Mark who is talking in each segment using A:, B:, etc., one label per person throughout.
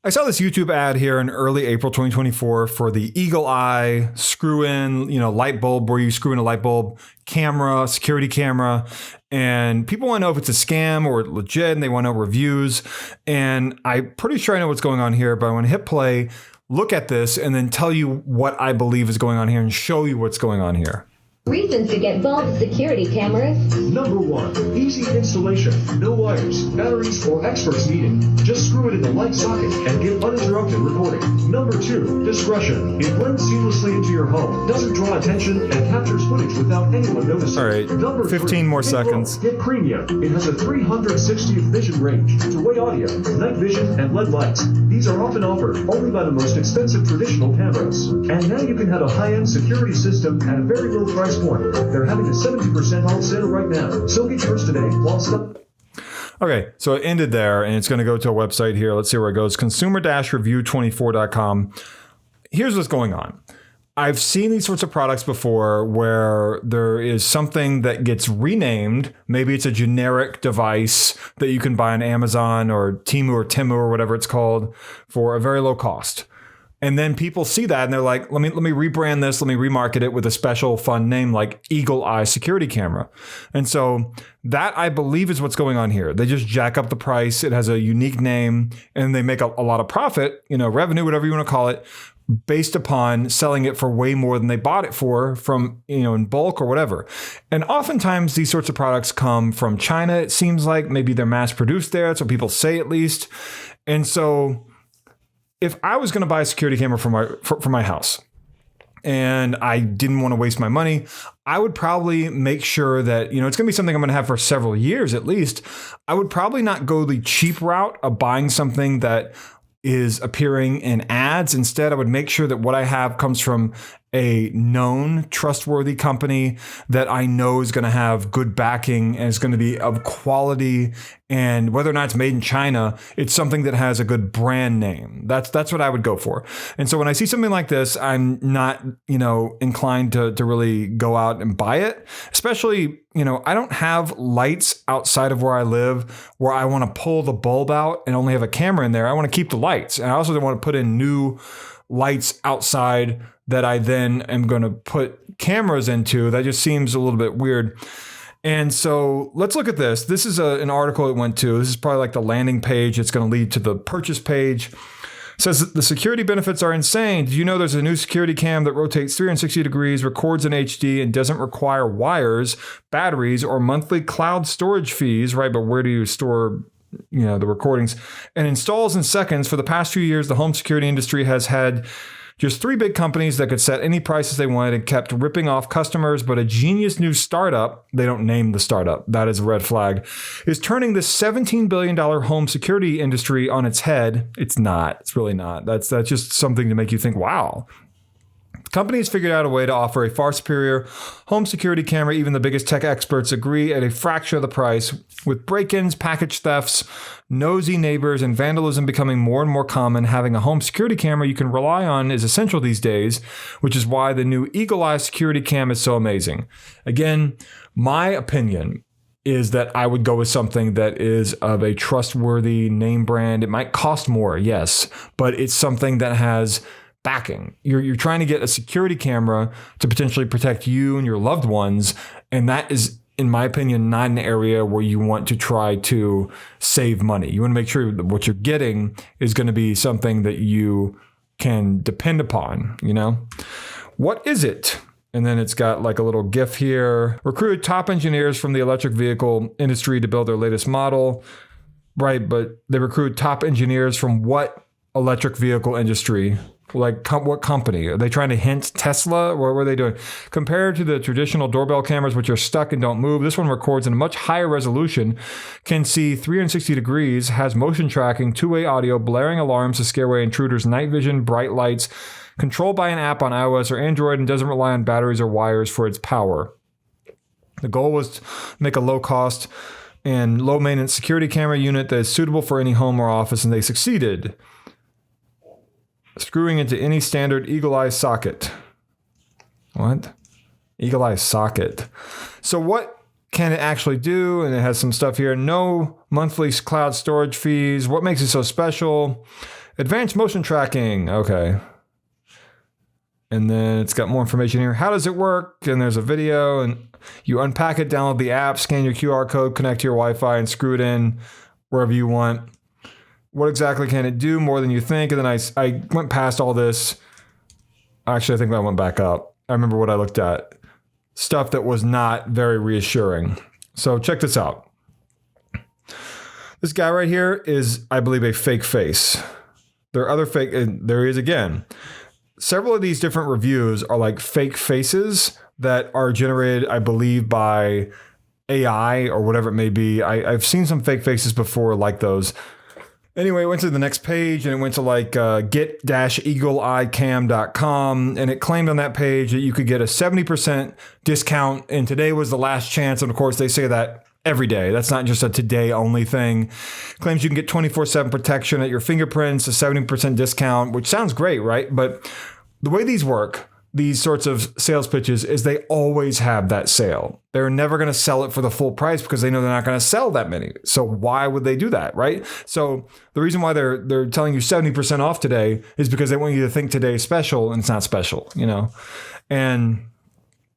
A: I saw this YouTube ad here in early April 2024 for the Eagle Eye screw-in, light bulb where you screw in a light bulb camera, security camera, and people want to know if it's a scam or legit, and they want to know reviews. And I'm pretty sure I know what's going on here, but I want to hit play, look at this, and then tell you what I believe is going on here and show you what's going on here.
B: Reasons to get Vault security cameras.
C: Number 1, easy installation. No wires, batteries, or experts needed. Just screw it in the light socket and get uninterrupted recording. Number 2, discretion. It blends seamlessly into your home, doesn't draw attention, and captures footage without anyone noticing.
A: All right,
C: Number
A: 15
C: 3,
A: more seconds.
C: Get premium. It has a 360th vision range, two-way audio, night vision, and LED lights. These are often offered only by the most expensive traditional cameras. And now you can have a high-end security system at a very low price point. They're having a 70% off sale right now. So get yours today while stock.
A: Okay, so it ended there, and it's going to go to a website here. Let's see where it goes. Consumer-review24.com. Here's what's going on. I've seen these sorts of products before where there is something that gets renamed. Maybe it's a generic device that you can buy on Amazon or Temu or whatever it's called for a very low cost. And then people see that and they're like, let me rebrand this. Let me remarket it with a special fun name like Eagle Eye security camera. And so that, I believe, is what's going on here. They just jack up the price. It has a unique name and they make a lot of profit, revenue, whatever you want to call it, based upon selling it for way more than they bought it for from, in bulk or whatever. And oftentimes these sorts of products come from China. It seems like maybe they're mass produced there. That's what people say, at least. And so if I was going to buy a security camera for my house and I didn't want to waste my money, I would probably make sure that, it's going to be something I'm going to have for several years at least. I would probably not go the cheap route of buying something that is appearing in ads. Instead, I would make sure that what I have comes from a known, trustworthy company that I know is going to have good backing and is going to be of quality. And whether or not it's made in China, it's something that has a good brand name. That's what I would go for. And so when I see something like this, I'm not, inclined to really go out and buy it. Especially, I don't have lights outside of where I live where I want to pull the bulb out and only have a camera in there. I want to keep the lights. And I also don't want to put in new lights outside that I then am going to put cameras into. That just seems a little bit weird. And so let's look at this. This is an article it went to. This is probably like the landing page. It's going to lead to the purchase page. It says that the security benefits are insane. Did you know there's a new security cam that rotates 360 degrees, records in HD, and doesn't require wires, batteries, or monthly cloud storage fees, right? But where do you store the recordings, and installs in seconds? For the past few years, the home security industry has had just 3 big companies that could set any prices they wanted and kept ripping off customers. But a genius new startup, they don't name the startup, that is a red flag, is turning this $17 billion home security industry on its head. It's not. It's really not. That's just something to make you think, wow. Companies figured out a way to offer a far superior home security camera. Even the biggest tech experts agree at a fraction of the price. With break-ins, package thefts, nosy neighbors, and vandalism becoming more and more common, having a home security camera you can rely on is essential these days, which is why the new Eagle Eye security cam is so amazing. Again, my opinion is that I would go with something that is of a trustworthy name brand. It might cost more, yes, but it's something that has backing. You're trying to get a security camera to potentially protect you and your loved ones. And that is, in my opinion, not an area where you want to try to save money. You want to make sure that what you're getting is going to be something that you can depend upon, What is it? And then it's got like a little GIF here. Recruit top engineers from the electric vehicle industry to build their latest model. Right, but they recruit top engineers from what electric vehicle industry? Like what company? Are they trying to hint Tesla? What were they doing? Compared to the traditional doorbell cameras, which are stuck and don't move, this one records in a much higher resolution, can see 360 degrees, has motion tracking, two-way audio, blaring alarms to scare away intruders, night vision, bright lights, controlled by an app on iOS or Android, and doesn't rely on batteries or wires for its power. The goal was to make a low-cost and low-maintenance security camera unit that is suitable for any home or office, and they succeeded. Screwing into any standard Eagle Eye socket. What? Eagle Eye socket. So what can it actually do? And it has some stuff here. No monthly cloud storage fees. What makes it so special? Advanced motion tracking. Okay. And then it's got more information here. How does it work? And there's a video, and you unpack it, download the app, scan your QR code, connect to your Wi-Fi, and screw it in wherever you want. What exactly can it do? More than you think. And then I went past all this. Actually, I think I went back up. I remember what I looked at. Stuff that was not very reassuring. So check this out. This guy right here is, I believe, a fake face. There are other fake, and there he is again. Several of these different reviews are like fake faces that are generated, I believe, by AI or whatever it may be. I've seen some fake faces before like those. Anyway, it went to the next page and it went to like get-eagleeyecam.com, and it claimed on that page that you could get a 70% discount, and today was the last chance. And of course, they say that every day. That's not just a today only thing. Claims you can get 24/7 protection at your fingerprints, a 70% discount, which sounds great, right? But the way these work, these sorts of sales pitches, is they always have that sale. They're never going to sell it for the full price because they know they're not going to sell that many. So why would they do that, right? So the reason why they're telling you 70% off today is because they want you to think today is special, and it's not special, you know? And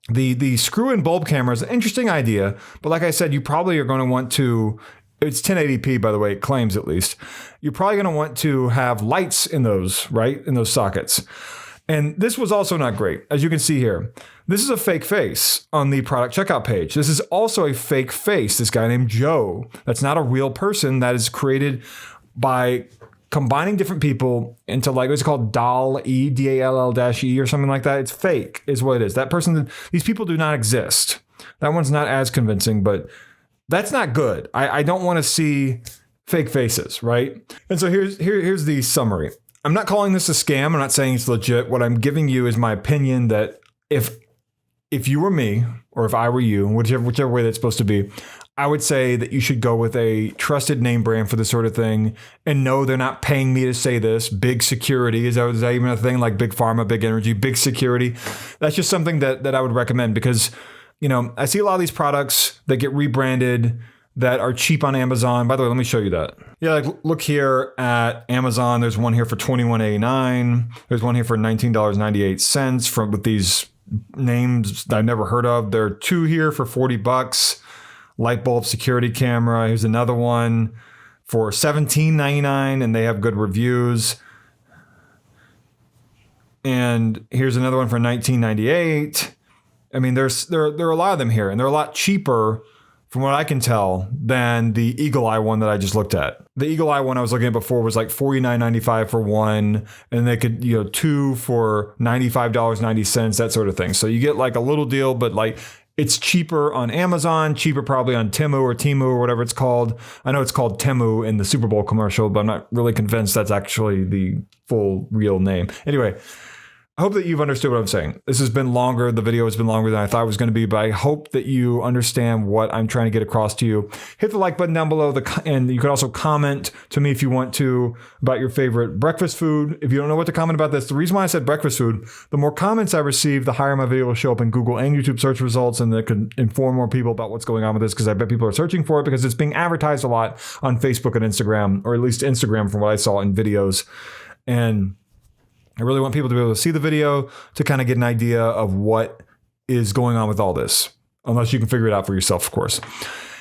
A: the screw-in bulb camera is an interesting idea, but like I said, you probably are going to want to, it's 1080p, by the way, it claims at least. You're probably going to want to have lights in those, right? In those sockets. And this was also not great. As you can see here, this is a fake face on the product checkout page. This is also a fake face. This guy named Joe. That's not a real person. That is created by combining different people into like, what's it called? DALL-E, DALL-E or something like that. It's fake is what it is. That person, these people do not exist. That one's not as convincing, but that's not good. I don't want to see fake faces, right? And so here's the summary. I'm not calling this a scam. I'm not saying it's legit. What I'm giving you is my opinion that if you were me, or if I were you, whichever way that's supposed to be, I would say that you should go with a trusted name brand for this sort of thing. And no, they're not paying me to say this. Big security. Is that even a thing? Like big pharma, big energy, big security. That's just something that I would recommend because, you know, I see a lot of these products that get rebranded that are cheap on Amazon. By the way, let me show you that. Yeah, like look here at Amazon. There's one here for $21.89. There's one here for $19.98 with these names that I've never heard of. There are two here for $40. Light bulb security camera. Here's another one for $17.99, and they have good reviews. And here's another one for $19.98. I mean, there are a lot of them here, and they're a lot cheaper, from what I can tell, than the Eagle Eye one that I just looked at. The Eagle Eye one I was looking at before was like $49.95 for one, and they could, you know, two for $95.90, that sort of thing. So you get like a little deal, but like it's cheaper on Amazon, cheaper probably on Temu or whatever it's called. I know it's called Temu in the Super Bowl commercial, but I'm not really convinced that's actually the full real name. Anyway, I hope that you've understood what I'm saying. This has been longer. The video has been longer than I thought it was going to be, but I hope that you understand what I'm trying to get across to you. Hit the like button down below, and you can also comment to me if you want to about your favorite breakfast food. If you don't know what to comment about this, the reason why I said breakfast food, the more comments I receive, the higher my video will show up in Google and YouTube search results, and that could inform more people about what's going on with this, because I bet people are searching for it because it's being advertised a lot on Facebook and Instagram, or at least Instagram from what I saw in videos. And I really want people to be able to see the video to kind of get an idea of what is going on with all this, unless you can figure it out for yourself, of course.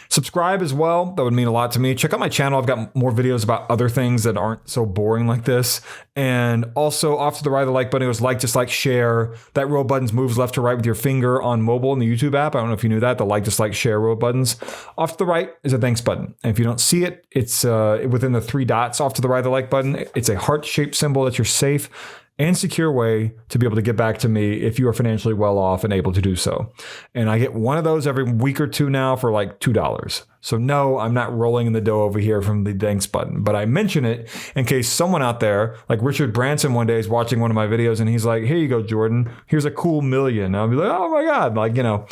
A: Subscribe as well. That would mean a lot to me. Check out my channel. I've got more videos about other things that aren't so boring like this. And also off to the right of the like button, it was like, dislike, share. That row buttons moves left to right with your finger on mobile in the YouTube app. I don't know if you knew that, the like, dislike, share row buttons. Off to the right is a thanks button. And if you don't see it, it's within the three dots off to the right of the like button. It's a heart-shaped symbol that you're safe and secure way to be able to get back to me if you are financially well off and able to do so. And I get one of those every week or two now for like $2. So no, I'm not rolling in the dough over here from the thanks button, but I mention it in case someone out there, like Richard Branson one day is watching one of my videos and he's like, here you go, Jordan, here's a cool $1,000,000. And I'll be like, oh my God, like, you know,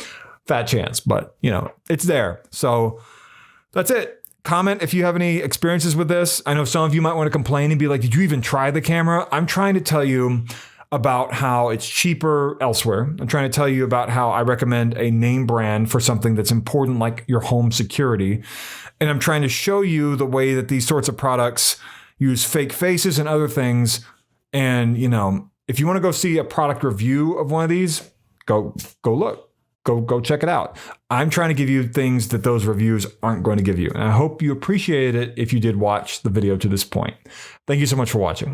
A: fat chance, but you know, it's there. So that's it. Comment if you have any experiences with this. I know some of you might want to complain and be like, did you even try the camera? I'm trying to tell you about how it's cheaper elsewhere. I'm trying to tell you about how I recommend a name brand for something that's important, like your home security. And I'm trying to show you the way that these sorts of products use fake faces and other things. And, you know, if you want to go see a product review of one of these, go look. Go check it out. I'm trying to give you things that those reviews aren't going to give you. And I hope you appreciated it if you did watch the video to this point. Thank you so much for watching.